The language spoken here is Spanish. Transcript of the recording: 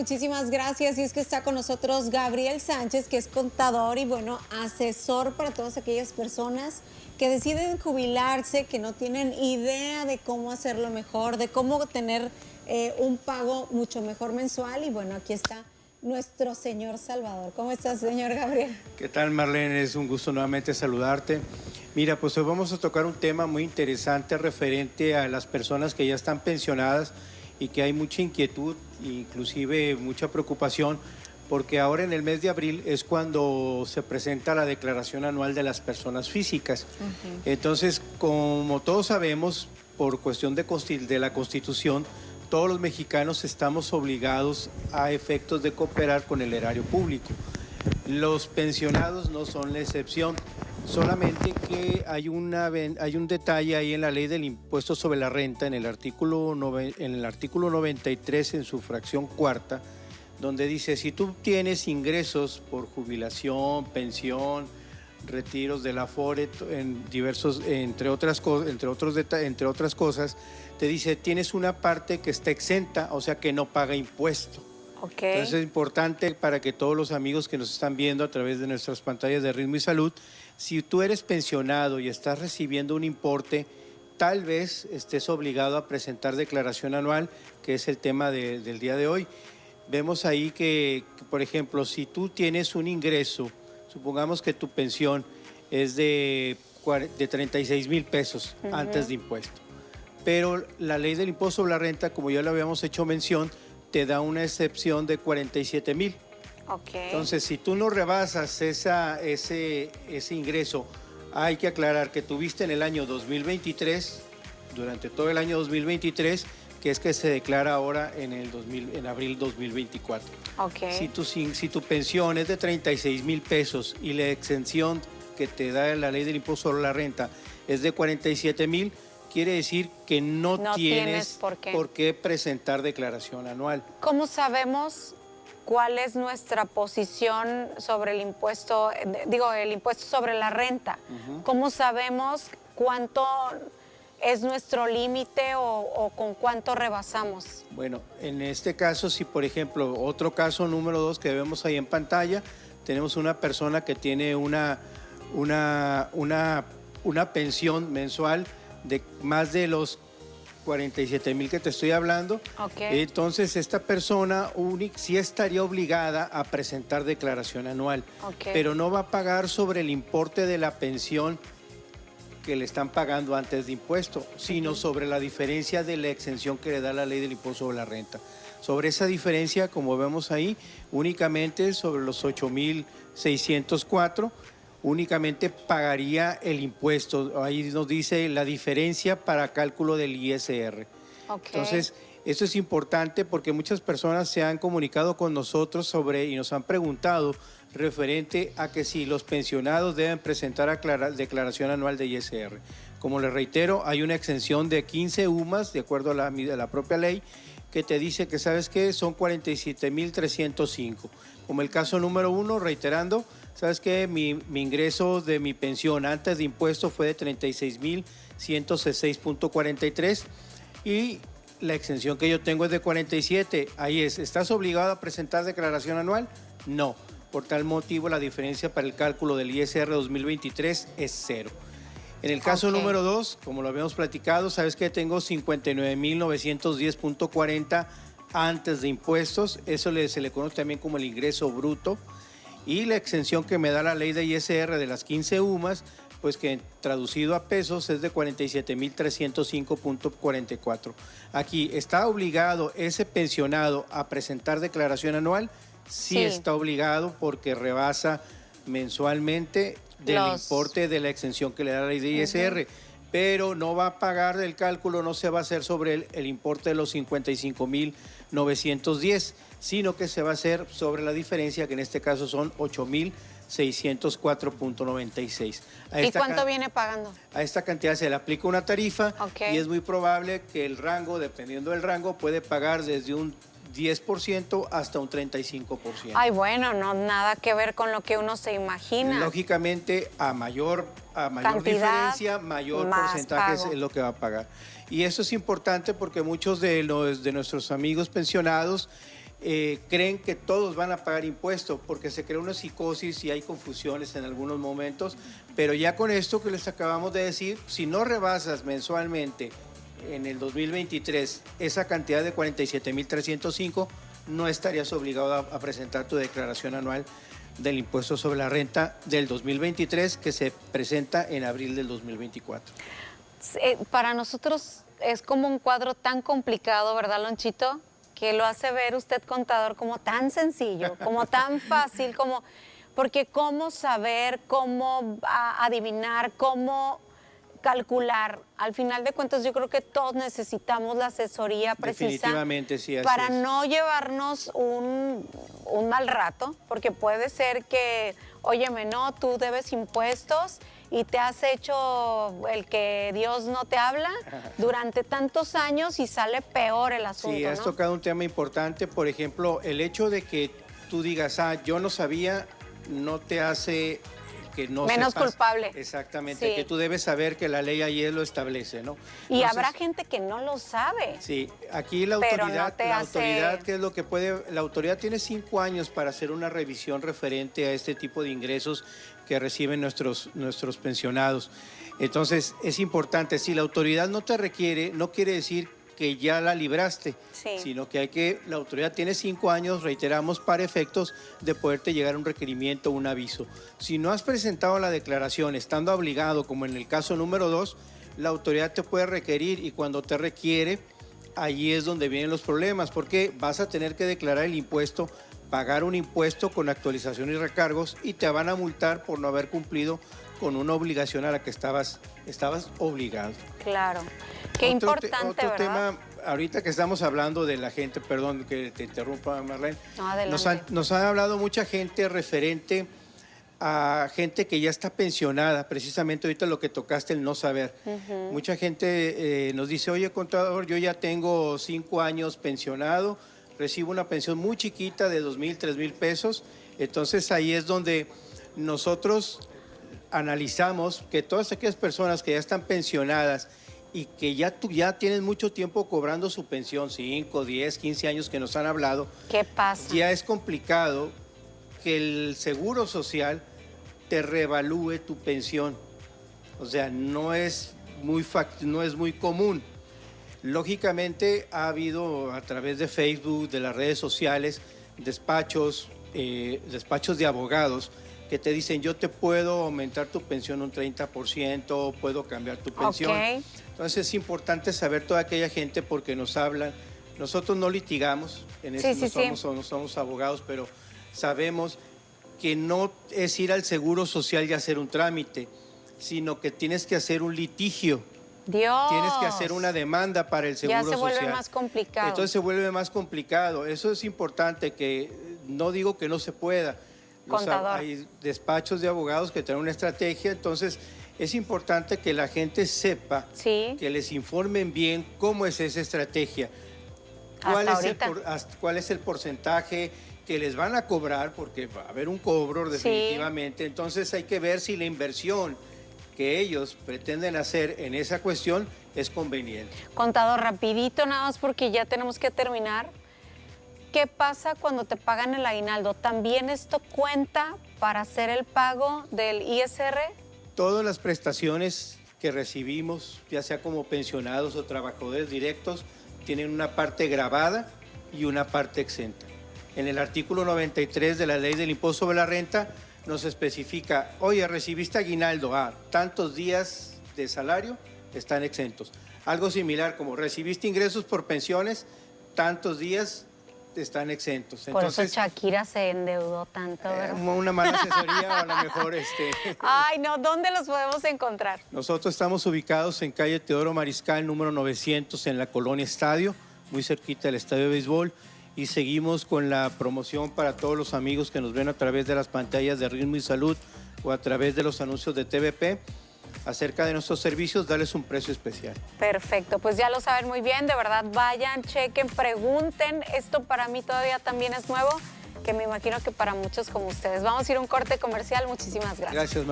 Muchísimas gracias. Y es que está con nosotros Gabriel Sánchez, que es contador y bueno, asesor para todas aquellas personas que deciden jubilarse, que no tienen idea de cómo hacerlo mejor, de cómo tener un pago mucho mejor mensual. Y bueno, aquí está nuestro señor Salvador. ¿Cómo estás, señor Gabriel? ¿Qué tal, Marlene? Es un gusto nuevamente saludarte. Mira, pues hoy vamos a tocar un tema muy interesante referente a las personas que ya están pensionadas y que hay mucha inquietud, inclusive mucha preocupación, porque ahora en el mes de abril es cuando se presenta la declaración anual de las personas físicas. Entonces, como todos sabemos, por cuestión de la Constitución, todos los mexicanos estamos obligados a efectos de cooperar con el erario público. Los pensionados no son la excepción, solamente que hay un detalle ahí en la ley del impuesto sobre la renta, en el artículo 93, en su fracción cuarta, donde dice, si tú tienes ingresos por jubilación, pensión, retiros de la Afore, entre otras cosas, te dice, tienes una parte que está exenta, o sea que no paga impuesto. Okay. Entonces es importante para que todos los amigos que nos están viendo a través de nuestras pantallas de Ritmo y Salud, si tú eres pensionado y estás recibiendo un importe, tal vez estés obligado a presentar declaración anual, que es el tema del día de hoy. Vemos ahí que, por ejemplo, si tú tienes un ingreso, supongamos que tu pensión es de 36,000 pesos antes de impuesto, pero la ley del impuesto sobre la renta, como ya lo habíamos hecho mención, te da una excepción de 47,000. Okay. Entonces, si tú no rebasas ese ingreso, hay que aclarar que tuviste en el año 2023, durante todo el año 2023, que es que se declara ahora en abril 2024. Okay. Si tu pensión es de 36,000 pesos y la exención que te da la ley del impuesto sobre la renta es de 47,000, quiere decir que no tienes por qué presentar declaración anual. ¿Cómo sabemos cuál es nuestra posición sobre el impuesto, el impuesto sobre la renta? ¿Cómo sabemos cuánto es nuestro límite o con cuánto rebasamos? Bueno, en este caso, si por ejemplo, otro caso número 2 que vemos ahí en pantalla, tenemos una persona que tiene una pensión mensual de más de los 47,000 que te estoy hablando. Okay. Entonces, esta persona sí estaría obligada a presentar declaración anual, pero no va a pagar sobre el importe de la pensión que le están pagando antes de impuesto, sino sobre la diferencia de la exención que le da la ley del impuesto sobre la renta. Sobre esa diferencia, como vemos ahí, únicamente sobre los 8,604, únicamente pagaría el impuesto. Ahí nos dice la diferencia para cálculo del ISR. Entonces, esto es importante porque muchas personas se han comunicado con nosotros y nos han preguntado referente a que si los pensionados deben presentar declaración anual de ISR. Como les reitero, hay una exención de 15 UMAS, de acuerdo a la propia ley, que te dice que, ¿sabes qué? Son 47,305. Como el caso número 1, reiterando, ¿sabes qué? Mi ingreso de mi pensión antes de impuesto fue de 36,106.43 y la exención que yo tengo es de 47. Ahí es, ¿estás obligado a presentar declaración anual? No. Por tal motivo, la diferencia para el cálculo del ISR 2023 es 0. En el caso número 2, como lo habíamos platicado, sabes que tengo 59,910.40 antes de impuestos. Eso se le conoce también como el ingreso bruto. Y la exención que me da la ley de ISR de las 15 UMAS, pues que traducido a pesos es de 47,305.44. Aquí, ¿está obligado ese pensionado a presentar declaración anual? Sí está obligado porque rebasa mensualmente del importe de la exención que le da la ley de ISR, pero no va a pagar el cálculo, no se va a hacer sobre el importe de los 55,910, sino que se va a hacer sobre la diferencia, que en este caso son 8,604.96. ¿Y cuánto viene pagando? A esta cantidad se le aplica una tarifa y es muy probable que el rango, dependiendo del rango, puede pagar desde un 10% hasta un 35%. Ay, bueno, no nada que ver con lo que uno se imagina. Lógicamente, a mayor diferencia, mayor porcentaje es lo que va a pagar. Y eso es importante porque muchos de nuestros amigos pensionados creen que todos van a pagar impuesto porque se crea una psicosis y hay confusiones en algunos momentos, pero ya con esto que les acabamos de decir, si no rebasas mensualmente en el 2023 esa cantidad de 47,305, no estarías obligado a presentar tu declaración anual del impuesto sobre la renta del 2023 que se presenta en abril del 2024. Para nosotros es como un cuadro tan complicado, ¿verdad, Lonchito? Que lo hace ver usted, contador, como tan sencillo, como tan fácil, como porque cómo saber, cómo adivinar, cómo calcular. Al final de cuentas, yo creo que todos necesitamos la asesoría precisa. Definitivamente, sí, así para es. no llevarnos un mal rato, porque puede ser que, óyeme, no, tú debes impuestos y te has hecho el que Dios no te habla durante tantos años y sale peor el asunto, Sí, has ¿no? tocado un tema importante, por ejemplo, el hecho de que tú digas, yo no sabía, no te hace que no menos sepas. Culpable. Exactamente, Sí. que tú debes saber que la ley ahí lo establece, ¿no? Y Entonces, habrá gente que no lo sabe. Sí, aquí la Pero autoridad, no te hace- ¿qué es lo que puede? La autoridad tiene 5 años para hacer una revisión referente a este tipo de ingresos que reciben nuestros pensionados. Entonces, es importante, si la autoridad no te requiere, no quiere decir que ya la libraste, Sí. sino que la autoridad tiene 5 años, reiteramos, para efectos de poderte llegar un requerimiento o un aviso. Si no has presentado la declaración estando obligado, como en el caso número 2, la autoridad te puede requerir y cuando te requiere, allí es donde vienen los problemas, porque vas a tener que declarar el impuesto, pagar un impuesto con actualización y recargos y te van a multar por no haber cumplido con una obligación a la que estabas obligado. Claro. Qué importante, otro ¿verdad? tema, ahorita que estamos hablando de la gente, perdón que te interrumpa, Marlene, No, adelante. nos han hablado mucha gente referente a gente que ya está pensionada, precisamente ahorita lo que tocaste, el no saber. Mucha gente nos dice, oye, contador, yo ya tengo 5 años pensionado, recibo una pensión muy chiquita de 2,000, 3,000 pesos, entonces ahí es donde nosotros analizamos que todas aquellas personas que ya están pensionadas y que ya tienen mucho tiempo cobrando su pensión, 5, 10, 15 años que nos han hablado, ¿Qué pasa? ya es complicado que el Seguro Social te revalúe tu pensión. O sea, no es muy común. Lógicamente ha habido a través de Facebook, de las redes sociales, despachos de abogados que te dicen, yo te puedo aumentar tu pensión un 30%, puedo cambiar tu pensión. Ok. Entonces es importante saber toda aquella gente porque nos hablan. Nosotros no litigamos, en eso no somos abogados, pero sabemos que no es ir al Seguro Social y hacer un trámite, sino que tienes que hacer un litigio. Dios. Tienes que hacer una demanda para el Seguro Social. Ya se vuelve más complicado. Entonces se vuelve más complicado. Eso es importante, que no digo que no se pueda. Contador. Hay despachos de abogados que traen una estrategia, entonces es importante que la gente sepa, Sí. que les informen bien cómo es esa estrategia, cuál es el porcentaje que les van a cobrar, porque va a haber un cobro definitivamente. Entonces hay que ver si la inversión que ellos pretenden hacer en esa cuestión es conveniente. Contador, rapidito, nada más porque ya tenemos que terminar. ¿Qué pasa cuando te pagan el aguinaldo? ¿También esto cuenta para hacer el pago del ISR? Todas las prestaciones que recibimos, ya sea como pensionados o trabajadores directos, tienen una parte gravada y una parte exenta. En el artículo 93 de la Ley del Impuesto sobre la Renta nos especifica, oye, recibiste aguinaldo, tantos días de salario están exentos. Algo similar como recibiste ingresos por pensiones, tantos días están exentos. Entonces, por eso Shakira se endeudó tanto, ¿verdad? Una mala asesoría o a lo mejor Ay, no, ¿dónde los podemos encontrar? Nosotros estamos ubicados en calle Teodoro Mariscal, número 900, en la Colonia Estadio, muy cerquita del estadio de béisbol, y seguimos con la promoción para todos los amigos que nos ven a través de las pantallas de Ritmo y Salud o a través de los anuncios de TVP. Acerca de nuestros servicios, darles un precio especial. Perfecto, pues ya lo saben muy bien, de verdad vayan, chequen, pregunten. Esto para mí todavía también es nuevo, que me imagino que para muchos como ustedes. Vamos a ir a un corte comercial, muchísimas gracias. Gracias, María.